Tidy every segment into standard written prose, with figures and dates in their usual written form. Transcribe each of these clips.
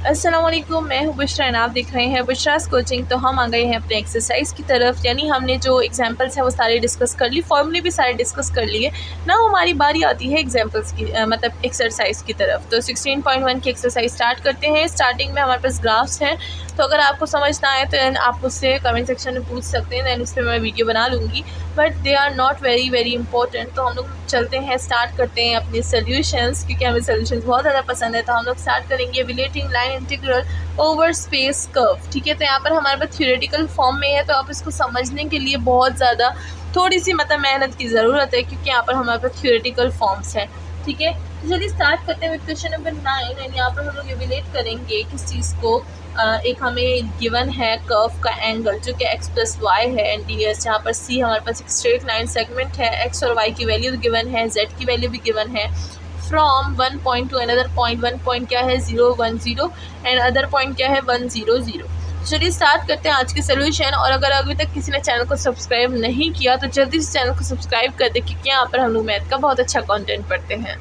अस्सलाम वालेकुम, मैं हूँ बुशरा और आप देख रहे हैं बुशरास कोचिंग। तो हम आ गए हैं अपने एक्सरसाइज की तरफ। यानी हमने जो एग्जांपल्स हैं वो सारे डिस्कस कर ली, फॉर्मूले भी सारे डिस्कस कर लिए ना। हमारी बारी आती है एग्जांपल्स की मतलब एक्सरसाइज की तरफ। तो 16.1 की एक्सरसाइज स्टार्ट करते हैं। स्टार्टिंग में हमारे पास ग्राफ्स हैं, तो अगर आपको समझ ना आए तो आप मुझसे कमेंट सेक्शन में पूछ सकते हैं, दैन उस पर मैं वीडियो बना लूँगी, but they are not very important. तो हम लोग चलते हैं, स्टार्ट करते हैं अपने सोल्यूशंस, क्योंकि हमें सोल्यूशंस बहुत ज़्यादा पसंद है। तो हम लोग स्टार्ट करेंगे relating line integral over space curve. ठीक है, तो यहाँ पर हमारे पास थ्योरेटिकल फॉर्म में है, तो आप इसको समझने के लिए बहुत ज़्यादा थोड़ी सी मतलब मेहनत की ज़रूरत है, क्योंकि यहाँ पर हमारे पास थ्योरेटिकल फॉर्म्स हैं। ठीक है, तो चलिए स्टार्ट करते हैं विद क्वेश्चन नंबर 9। एंड यहाँ पर हम लोग एवेल्यूएट करेंगे किस चीज़ को। एक हमें गिवन है कर्व का एंगल जो कि x प्लस वाई है, एंड डी एस, जहाँ पर सी हमारे पास एक स्ट्रेट लाइन सेगमेंट है, x और y की वैल्यू गिवन है, z की वैल्यू भी गिवन है। From one point two another point, one point क्या है 0 1 0 एंड अदर पॉइंट क्या है 1 0 0। चलिए स्टार्ट करते हैं आज के सोल्यूशन। और अगर अभी तक किसी ने चैनल को सब्सक्राइब नहीं किया तो जल्दी से चैनल को सब्सक्राइब कर दे, क्योंकि यहाँ पर हम लोग मैथ का बहुत अच्छा कंटेंट पढ़ते हैं।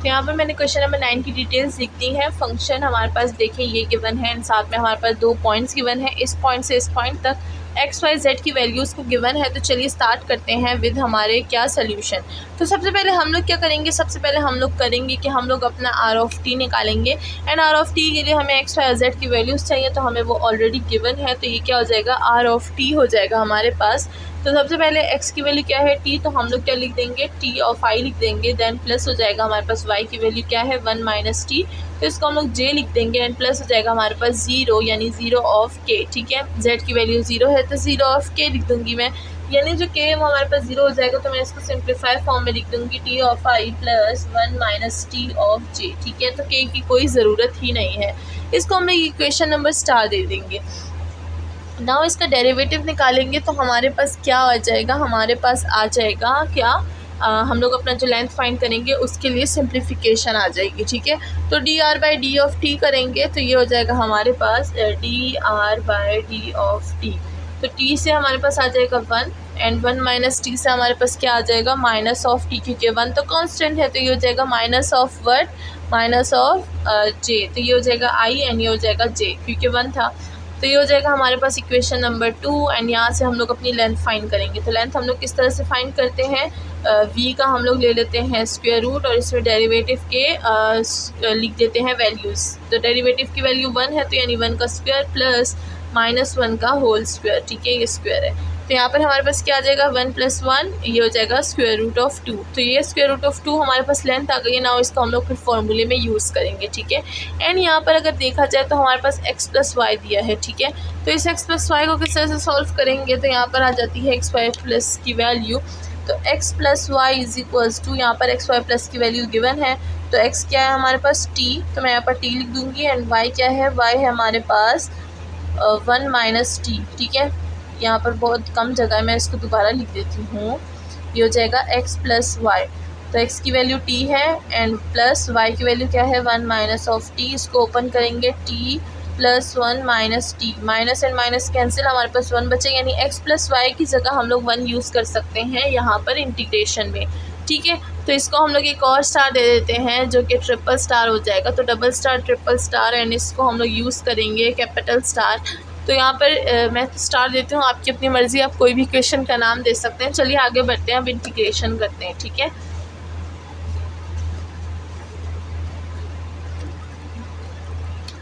तो यहाँ पर मैंने क्वेश्चन नंबर 9 की डिटेल्स लिख दी है। फंक्शन हमारे पास देखिए ये गिवन है, एंड साथ में हमारे पास 2 पॉइंट्स गिवन है, इस पॉइंट से इस पॉइंट तक एक्स वाई जेड की वैल्यूज़ को गिवन है। तो चलिए स्टार्ट करते हैं विद हमारे क्या सोल्यूशन। तो सबसे पहले हम लोग क्या करेंगे, सबसे पहले हम लोग करेंगे कि हम लोग अपना आर ऑफ टी निकालेंगे, एंड आर ऑफ टी के लिए हमें एक्स वाई जेड की वैल्यूज़ चाहिए, तो हमें वो ऑलरेडी गिवन है। तो ये क्या हो जाएगा, आर ऑफ टी हो जाएगा हमारे पास। तो सबसे पहले x की वैल्यू क्या है t, तो हम लोग क्या लिख देंगे t ऑफ i लिख देंगे, देन प्लस हो जाएगा हमारे पास y की वैल्यू क्या है 1 माइनस टी, तो इसको हम लोग j लिख देंगे, एंड प्लस हो जाएगा हमारे पास 0 यानी 0 ऑफ k। ठीक है, z की वैल्यू 0 है तो 0 ऑफ k लिख दूंगी मैं, यानी जो k है वो हमारे पास 0 हो जाएगा। तो मैं इसको सिंप्लीफाई फॉर्म में लिख दूंगी t of i plus 1 minus T of j। ठीक है, तो k की कोई ज़रूरत ही नहीं है, इसको हम लोग इक्वेशन नंबर स्टार दे देंगे। नाउ इसका डेरिवेटिव निकालेंगे तो हमारे पास क्या आ जाएगा, हमारे पास आ जाएगा क्या, हम लोग अपना जो लेंथ फाइंड करेंगे उसके लिए सिंप्लीफिकेशन आ जाएगी। ठीक है, तो D R by D of T करेंगे तो ये हो जाएगा हमारे पास D R by D of T. तो टी से हमारे पास आ जाएगा 1, एंड 1 माइनस टी से हमारे पास क्या आ जाएगा, माइनस ऑफ टी, क्योंकि 1 तो कांस्टेंट है, तो ये हो जाएगा minus of word minus of J. तो ये हो जाएगा आई एंड ये हो जाएगा जे, क्योंकि 1 था। तो ये हो जाएगा हमारे पास इक्वेशन नंबर 2, एंड यहाँ से हम लोग अपनी लेंथ फाइंड करेंगे। तो लेंथ हम लोग किस तरह से फाइंड करते हैं, v का हम लोग ले लेते हैं स्क्वायर रूट, और इसमें डेरिवेटिव के लिख देते हैं वैल्यूज़। तो डेरिवेटिव की वैल्यू 1 है, तो यानी 1 का स्क्वायर प्लस -1 का होल स्क्वायर। ठीक है, ये स्क्वायर है, तो यहाँ पर हमारे पास क्या आ जाएगा 1 + 1, ये हो जाएगा स्क्वायर रूट ऑफ 2। तो ये स्क्वायर रूट ऑफ 2 हमारे पास लेंथ आ गई है। ना इसको हम लोग फिर फॉर्मूले में यूज़ करेंगे। ठीक है, एंड यहाँ पर अगर देखा जाए तो हमारे पास x + y दिया है। ठीक है, तो इस x + y को किस तरह से सॉल्व करेंगे, तो यहाँ पर आ जाती है x y प्लस की वैल्यू। तो x + y is equals to, यहाँ पर x y प्लस की वैल्यू गिवन है, तो x क्या है हमारे पास t, तो मैं यहाँ पर t लिख दूँगी, एंड y क्या है, y है हमारे पास 1 माइनस टी। ठीक है, यहाँ पर बहुत कम जगह है, मैं इसको दोबारा लिख देती हूँ। ये हो जाएगा x + y, तो x की वैल्यू t है, एंड प्लस y की वैल्यू क्या है 1 माइनस ऑफ t। इसको ओपन करेंगे, t + 1 minus T, minus and minus cancel, हमारे पास 1 बचे, यानी x + y की जगह हम लोग 1 यूज़ कर सकते हैं यहाँ पर इंटीग्रेशन में। ठीक है, तो इसको हम लोग एक और स्टार दे देते हैं जो कि ट्रिपल स्टार हो जाएगा। तो double star, triple star, and इसको हम लोग यूज़ करेंगे कैपिटल स्टार। तो यहाँ पर मैं स्टार देती हूँ, आपकी अपनी मर्ज़ी, आप कोई भी क्वेश्चन का नाम दे सकते हैं। चलिए आगे बढ़ते हैं, अब इंटीग्रेशन करते हैं। ठीक है,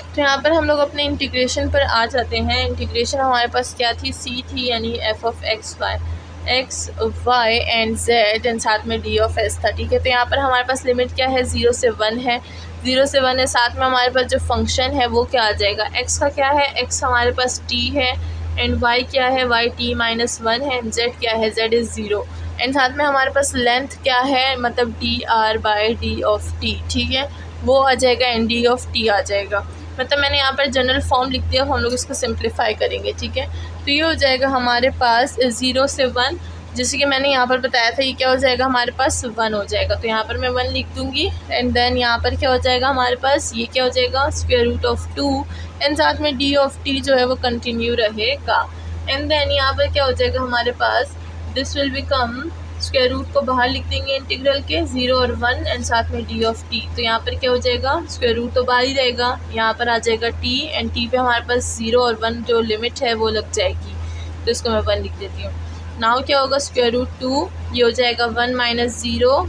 तो यहाँ पर हम लोग अपने इंटीग्रेशन पर आ जाते हैं। इंटीग्रेशन हमारे पास क्या थी, सी थी, यानी f of x y and z, and साथ में d ऑफ s था। ठीक है, तो यहाँ पर हमारे पास लिमिट क्या है, 0 से 1 है, 0 से 1 है, साथ में हमारे पास जो फंक्शन है वो क्या आ जाएगा, x का क्या है, x हमारे पास t है, एंड y क्या है, y t - 1 है, एंड z क्या है, z इज़ 0, एंड साथ में हमारे पास लेंथ क्या है, मतलब D R by D of T. ठीक है, वो आ जाएगा, एंड डी ऑफ टी आ जाएगा। मतलब मैंने यहाँ पर जनरल फॉर्म लिख दिया, हम लोग इसको सिंप्लीफाई करेंगे। ठीक है, तो ये हो जाएगा हमारे पास 0 से 1, जैसे कि मैंने यहाँ पर बताया था, ये क्या हो जाएगा हमारे पास 1 हो जाएगा। तो यहाँ पर मैं 1 लिख दूँगी, एंड देन यहाँ पर क्या हो जाएगा हमारे पास, ये क्या हो जाएगा स्क्वायर रूट ऑफ 2, एंड साथ में डी ऑफ टी जो है वो कंटिन्यू रहेगा। एंड देन यहाँ पर क्या हो जाएगा हमारे पास, this will become square root को बाहर लिख देंगे इंटीग्रल के 0 और 1 एंड साथ में डी ऑफ टी। तो यहाँ पर क्या हो जाएगा, स्क्वायर रूट तो बाहर ही रहेगा, यहाँ पर आ जाएगा टी एंड टी पे हमारे पास 0 और 1 जो लिमिट है वो लग जाएगी, तो इसको मैं 1 लिख देती हूँ। नाउ क्या होगा, स्क्वायर रूट 2, ये हो जाएगा 1 माइनस 0,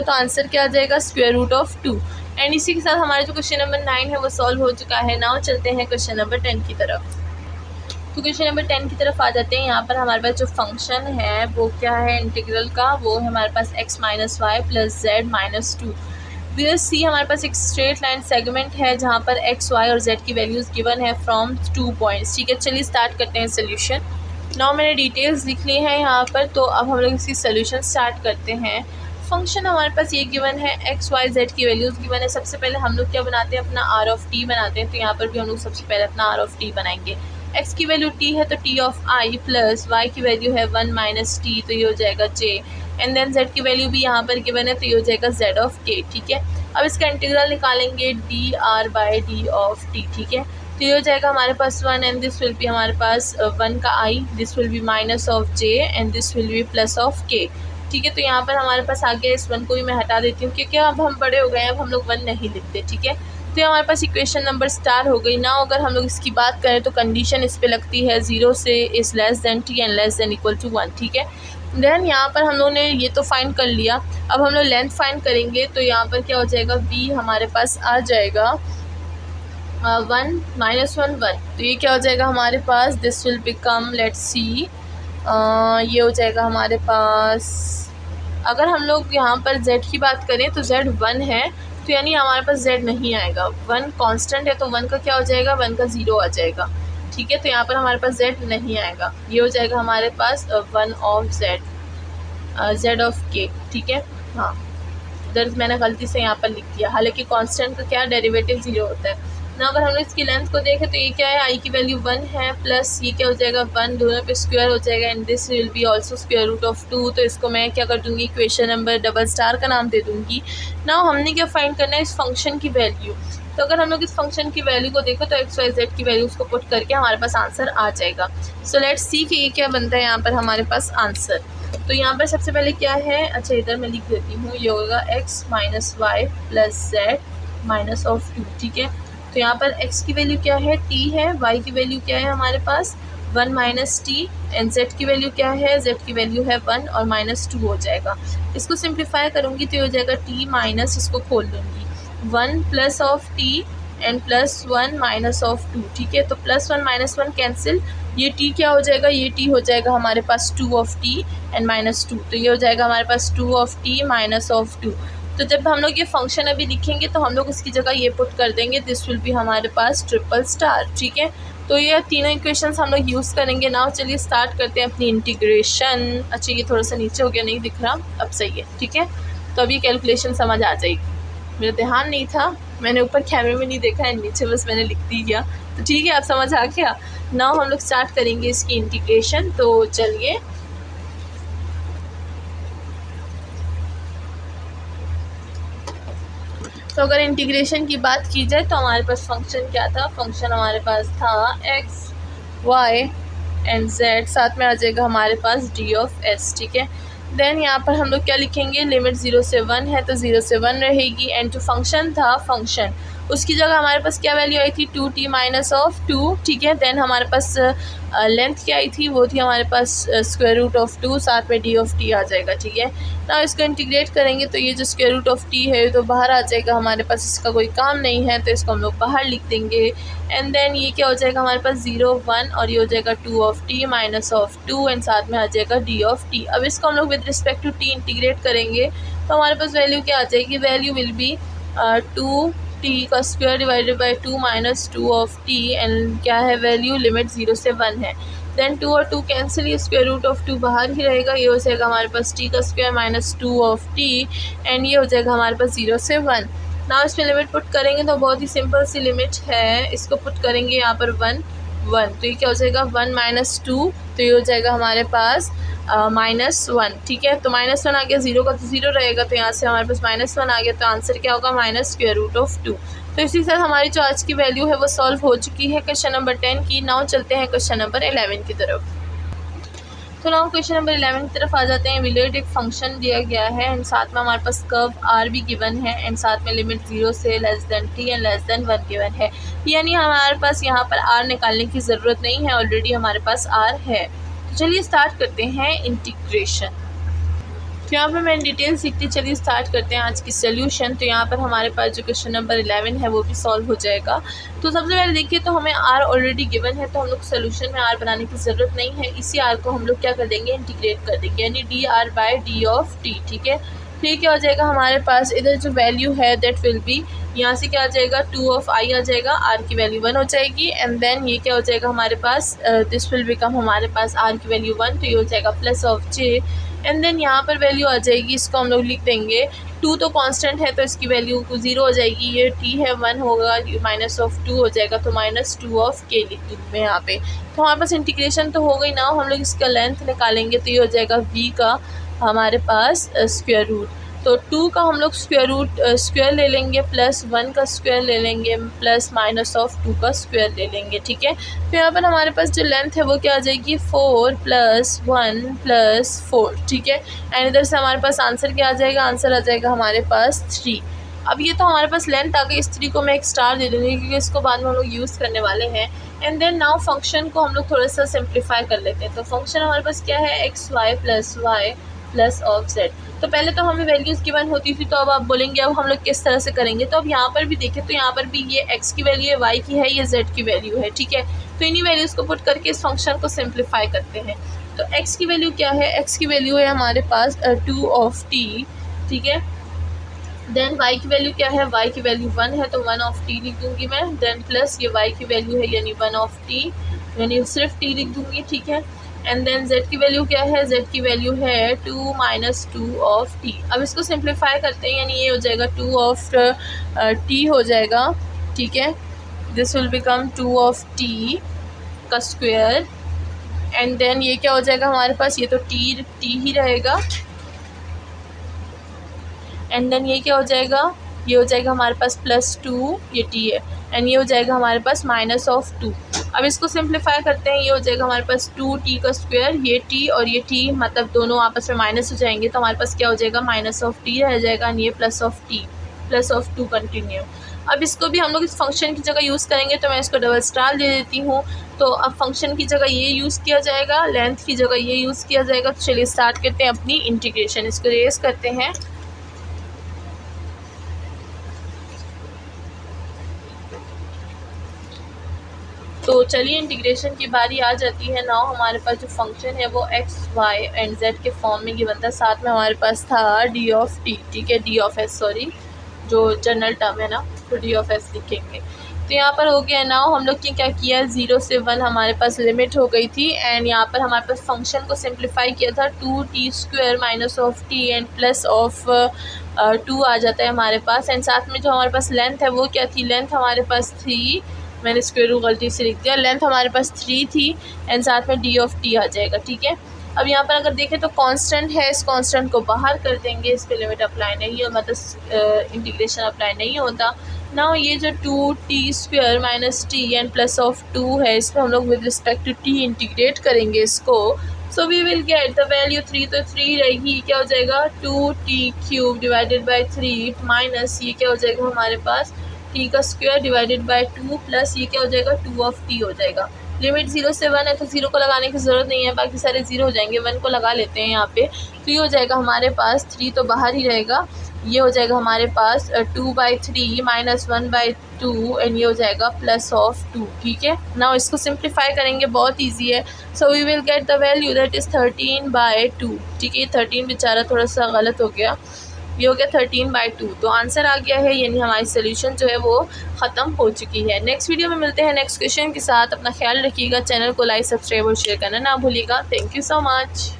तो आंसर क्या आ जाएगा, स्क्वायर रूट ऑफ 2। एंड इसी के साथ हमारा जो क्वेश्चन नंबर 9 है वो सॉल्व हो चुका है। नाउ चलते हैं क्वेश्चन नंबर 10 की तरफ। तो क्वेश्चन नंबर 10 की तरफ आ जाते हैं। यहाँ पर हमारे पास जो फंक्शन है वो क्या है इंटीग्रल का, वो है हमारे पास x minus Y plus Z minus 2। Where see हमारे पास एक स्ट्रेट लाइन सेगमेंट है जहाँ पर x, y और z की वैल्यूज़ गिवन है फ्रॉम 2 पॉइंट्स। ठीक है, चलिए स्टार्ट करते हैं सोल्यूशन। नाउ मैंने डिटेल्स लिख ली हैं यहाँ पर, तो अब हम लोग इसकी सोल्यूशन स्टार्ट करते हैं। फंक्शन हमारे पास ये गिवन है, x, y, z की वैल्यूज़ गिवन है। सबसे पहले हम लोग क्या बनाते हैं, अपना r ऑफ t बनाते हैं। तो यहाँ पर भी हम लोग सबसे पहले अपना r ऑफ t बनाएंगे। x की वैल्यू t है तो t of i plus y की वैल्यू है 1 माइनस t, तो ये हो जाएगा j। एंड देन z की वैल्यू भी यहाँ पर गिवन है, तो ये हो जाएगा z ऑफ k। ठीक है, अब इसका इंटीग्रल निकालेंगे dr by d of t। ठीक है, तो ये हो जाएगा हमारे पास 1 एंड दिस विल बी हमारे पास 1 का i, this will B minus of j and this will B plus of k। ठीक है, तो यहाँ पर हमारे पास आगे इस 1 को भी मैं हटा देती हूँ क्योंकि अब हम बड़े हो गए हैं, अब हम लोग 1 नहीं लिखते। ठीक है, तो हमारे पास इक्वेशन नंबर स्टार हो गई ना। अगर हम लोग इसकी बात करें तो कंडीशन इस पे लगती है 0 से is less than t and less than equal to 1। ठीक है, देन यहाँ पर हम लोगों ने ये तो फाइंड कर लिया, अब हम लोग लेंथ फाइंड करेंगे। तो यहाँ पर क्या हो जाएगा, v हमारे पास आ जाएगा 1 माइनस 1 1, तो ये क्या हो जाएगा हमारे पास, this will become, let's see, ये हो जाएगा हमारे पास, अगर हम लोग यहाँ पर z की बात करें तो z 1 है, तो यानी हमारे पास z नहीं आएगा। 1 कांस्टेंट है तो 1 का क्या हो जाएगा, 1 का 0 आ जाएगा। ठीक है, तो यहाँ पर हमारे पास z नहीं आएगा, ये हो जाएगा हमारे पास 1 ऑफ z ऑफ k। ठीक है, हाँ दर्ज मैंने गलती से यहाँ पर लिख दिया, हालांकि कांस्टेंट का क्या डेरिवेटिव 0 होता है ना। अगर हम लोग इसकी लेंथ को देखें तो ये क्या है, i की वैल्यू 1 है प्लस ये क्या हो जाएगा 1, दोनों पे स्क्वायर हो जाएगा and this will be also square root of 2। तो इसको मैं क्या कर दूंगी, इक्वेशन नंबर डबल स्टार का नाम दे दूंगी। ना हमने क्या फाइंड करना है, इस फंक्शन की वैल्यू। तो अगर हम लोग इस फंक्शन की वैल्यू को देखो तो x, y, z की वैल्यूज़ को पुट करके हमारे पास आंसर आ जाएगा। सो लेट्स सी कि ये क्या बनता है यहाँ पर हमारे पास आंसर। तो यहाँ पर सबसे पहले क्या है, अच्छा इधर मैं लिख देती हूँ, ये होगा x minus Y plus Z minus of 2। ठीक है, तो यहाँ पर x की वैल्यू क्या है, t है, y की वैल्यू क्या है हमारे पास 1 माइनस टी एंड z की वैल्यू क्या है, z की वैल्यू है 1 और माइनस 2 हो जाएगा। इसको सिंप्लीफाई करूँगी तो हो जाएगा t माइनस, इसको खोल दूँगी 1 plus of t and plus 1 minus of 2। ठीक है, तो प्लस 1 माइनस 1 कैंसिल, ये t क्या हो जाएगा, ये t हो जाएगा हमारे पास 2 ऑफ t एंड माइनस 2, तो ये हो जाएगा हमारे पास 2 ऑफ t माइनस ऑफ 2। तो जब हम लोग ये फंक्शन अभी लिखेंगे तो हम लोग इसकी जगह ये पुट कर देंगे, दिस विल बी हमारे पास ट्रिपल स्टार। ठीक है, तो ये तीनों इक्वेशंस हम लोग यूज़ करेंगे ना। चलिए स्टार्ट करते हैं अपनी इंटीग्रेशन। अच्छा ये थोड़ा सा नीचे हो गया, नहीं दिख रहा, अब सही है। ठीक है, तो अभी कैलकुलेशन समझ आ जाएगी, मेरा ध्यान नहीं था, मैंने ऊपर कैमरे में नहीं देखा है, नीचे बस मैंने लिख दी गया। तो ठीक है, आप समझ आ गया। नाउ हम लोग स्टार्ट करेंगे इसकी इंटीग्रेशन। तो चलिए तो अगर इंटीग्रेशन की बात की जाए तो हमारे पास फंक्शन क्या था, फंक्शन हमारे पास था x, y एंड z, साथ में आ जाएगा हमारे पास d ऑफ s। ठीक है, देन यहाँ पर हम लोग क्या लिखेंगे, लिमिट 0 से 1 है तो 0 से 1 रहेगी एंड जो फंक्शन था, फंक्शन उसकी जगह हमारे पास क्या वैल्यू आई थी, 2t माइनस ऑफ 2। ठीक है, देन हमारे पास लेंथ क्या आई थी, वो थी हमारे पास स्क्वायर रूट ऑफ 2, साथ में d ऑफ t आ जाएगा। ठीक है, ना इसको इंटीग्रेट करेंगे तो ये जो स्क्वायर रूट ऑफ t है तो बाहर आ जाएगा हमारे पास, इसका कोई काम नहीं है तो इसको हम लोग बाहर लिख देंगे एंड देन ये क्या हो जाएगा हमारे पास 0 1 और ये हो जाएगा 2 of t minus of 2 and साथ में आ जाएगा d ऑफ t। अब इसको हम लोग with respect to t integrate करेंगे तो हमारे पास वैल्यू क्या आ जाएगी, वैल्यू विल बी 2t का square divided by 2 minus 2 of t and क्या है वैल्यू, लिमिट 0 से 1 है। देन 2 और 2 कैंसिल, ये स्क्वायर रूट ऑफ 2 बाहर ही रहेगा, ये हो जाएगा हमारे पास t का square minus 2 of t and ये हो जाएगा हमारे पास 0 से 1। ना इसमें लिमिट पुट करेंगे तो बहुत ही सिंपल सी लिमिट है, इसको पुट करेंगे यहाँ पर 1 1, तो ये क्या हो जाएगा 1 माइनस 2, तो ये हो जाएगा हमारे पास -1। ठीक है, तो -1 आ गया, 0 का तो 0 रहेगा, तो यहाँ से हमारे पास -1 आ गया, तो आंसर क्या होगा माइनस स्क्वायर रूट ऑफ 2। तो इसी के साथ हमारी जो आज की वैल्यू है वो सॉल्व हो चुकी है क्वेश्चन नंबर 10 की। नाउ चलते हैं क्वेश्चन नंबर 11 की तरफ। तो नाउ क्वेश्चन नंबर 11 की तरफ आ जाते हैं। विलेट एक फंक्शन दिया गया है एंड साथ में हमारे पास कर्व आर भी गिवन है एंड साथ में लिमिट 0 से less than t and less then 1 given है। यानी हमारे पास यहाँ पर आर निकालने की ज़रूरत नहीं है, ऑलरेडी हमारे पास आर है। तो चलिए स्टार्ट करते हैं इंटीग्रेशन। तो यहाँ पर मैं डिटेल सीखते चलिए स्टार्ट करते हैं आज की सोल्यूशन। तो यहाँ पर हमारे पास जो क्वेश्चन नंबर 11 है वो भी सॉल्व हो जाएगा। तो सबसे पहले देखिए, तो हमें आर ऑलरेडी गिवन है तो हम लोग सोल्यूशन में आर बनाने की ज़रूरत नहीं है। इसी आर को हम लोग क्या कर देंगे, इंटीग्रेट कर देंगे, यानी D R by D of T. ठीक है, फिर क्या हो जाएगा हमारे पास, इधर जो वैल्यू है दैट विल बी, यहाँ से क्या आ जाएगा 2 ऑफ आई आ जाएगा, आर की वैल्यू 1 हो जाएगी एंड देन ये क्या हो जाएगा हमारे पास, दिस विल बिकम हमारे पास आर की वैल्यू 1, तो ये हो जाएगा plus of J and then यहाँ पर वैल्यू आ जाएगी, इसको हम लोग लिख देंगे 2 तो कांस्टेंट है तो इसकी वैल्यू 0 हो जाएगी, ये t है 1 होगा, माइनस ऑफ 2 हो जाएगा तो -2 ऑफ k लिख दूँ मैं यहाँ पे। तो हमारे पास इंटीग्रेशन तो हो गई ना, हम लोग इसका लेंथ निकालेंगे तो ये हो जाएगा v का हमारे पास स्क्वायर रूट। तो 2 का हम लोग स्क्वायर रूट स्क्वायर ले लेंगे, प्लस 1 का स्क्वायर ले लेंगे, प्लस माइनस ऑफ 2 का स्क्वायर ले लेंगे। ठीक है, तो यहाँ पर हमारे पास जो लेंथ है वो क्या आ जाएगी 4 + 1 + 4। ठीक है, एंड इधर से हमारे पास आंसर क्या आ जाएगा, आंसर आ जाएगा हमारे पास 3। अब ये तो हमारे पास लेंथ आ गई, इस 3 को मैं एक स्टार दे दूँगी क्योंकि इसको बाद में हम लोग यूज़ करने वाले हैं। एंड देन नाउ फंक्शन को हम लोग थोड़ा सा सिंप्लीफाई कर लेते हैं। तो फंक्शन हमारे पास क्या है, X Y plus Y plus of Z. तो पहले तो हमें वैल्यूज़ गिवन होती थी, तो अब आप बोलेंगे अब हम लोग किस तरह से करेंगे। तो अब यहाँ पर भी देखें तो यहाँ पर भी ये x की वैल्यू है, y की है, ये z की वैल्यू है। ठीक है, तो इन्हीं वैल्यूज़ को पुट करके इस फंक्शन को सिंप्लीफाई करते हैं। तो x की वैल्यू क्या है, x की वैल्यू है हमारे पास 2 ऑफ t। ठीक है, देन y की वैल्यू क्या है, y की वैल्यू 1 है तो 1 ऑफ t लिख दूँगी मैं, देन प्लस ये y की वैल्यू है यानी 1 ऑफ t, यानी सिर्फ t लिख दूँगी। ठीक है, एंड देन z की वैल्यू क्या है, z की वैल्यू है 2 - 2 ऑफ t। अब इसको सिंप्लीफाई करते हैं, यानी ये हो जाएगा 2 ऑफ t हो जाएगा। ठीक है, this will become 2 of t का स्क्वायर एंड देन ये क्या हो जाएगा हमारे पास, ये तो t ही रहेगा एंड देन ये क्या हो जाएगा, ये हो जाएगा हमारे पास +2, ये t है एंड ये हो जाएगा हमारे पास माइनस ऑफ 2। अब इसको सिंप्लीफाई करते हैं, ये हो जाएगा हमारे पास 2t का स्क्वायर, ये t और ये t मतलब दोनों आपस में माइनस हो जाएंगे तो हमारे पास क्या हो जाएगा माइनस ऑफ t रह जाएगा एंड ये plus of t plus of 2 continue. अब इसको भी हम लोग इस फंक्शन की जगह यूज़ करेंगे तो मैं इसको डबल स्टार दे देती हूँ। तो अब फंक्शन की जगह ये यूज़ किया जाएगा, लेंथ की जगह ये यूज़ किया जाएगा। तो चलिए स्टार्ट करते हैं अपनी इंटीग्रेशन, इसको रेस करते हैं। तो चलिए इंटीग्रेशन की बारी आ जाती है। नाउ हमारे पास जो फंक्शन है वो x, y एंड z के फॉर्म में गिवन था, साथ में हमारे पास था d ऑफ t। ठीक है, d ऑफ s सॉरी, जो जनरल टर्म है ना, तो d ऑफ s लिखेंगे। तो यहाँ पर हो गया। नाउ हम लोग ने क्या किया, 0 से 1 हमारे पास लिमिट हो गई थी एंड यहाँ पर हमारे पास फंक्शन को सिंप्लीफाई किया था, 2t² minus of t and plus of 2 आ जाता है हमारे पास एंड साथ में जो हमारे पास लेंथ है वो क्या थी, लेंथ हमारे पास 3, मैंने स्क्वायर रूट गलती से लिख दिया, लेंथ हमारे पास 3 थी एंड साथ में d ऑफ t आ जाएगा। ठीक है, अब यहाँ पर अगर देखें तो कांस्टेंट है, इस कांस्टेंट को बाहर कर देंगे, इस पे लिमिट अप्लाई नहीं हो, मतलब इंटीग्रेशन अप्लाई नहीं होता। ना ये जो 2t² minus t and plus of 2 है, इस पर हम लोग with respect to t integrate करेंगे इसको। So we will get the value 3, तो 3 रहेगी, क्या हो जाएगा 2t³ डिवाइडेड बाई 3 माइनस ये क्या हो जाएगा हमारे पास t का स्क्वायर डिवाइडेड बाई 2 प्लस ये क्या हो जाएगा 2 ऑफ t हो जाएगा। लिमिट 0 से 1 है तो 0 को लगाने की ज़रूरत नहीं है, बाकी सारे 0 हो जाएंगे, 1 को लगा लेते हैं यहाँ पे। तो ये हो जाएगा हमारे पास 3 तो बाहर ही रहेगा, ये हो जाएगा हमारे पास 2/3 माइनस 1/2 एंड ये हो जाएगा प्लस ऑफ 2। ठीक है, नाउ इसको सिंप्लीफाई करेंगे, बहुत ईजी है। So we will get the value that is 13/2। ठीक है, 13 बेचारा थोड़ा सा गलत हो गया, ये हो गया 13/2। तो आंसर आ गया है, यानी हमारी सोल्यूशन जो है वो ख़त्म हो चुकी है। नेक्स्ट वीडियो में मिलते हैं नेक्स्ट क्वेश्चन के साथ। अपना ख्याल रखिएगा, चैनल को लाइक, सब्सक्राइब और शेयर करना ना भूलिएगा। Thank you so much.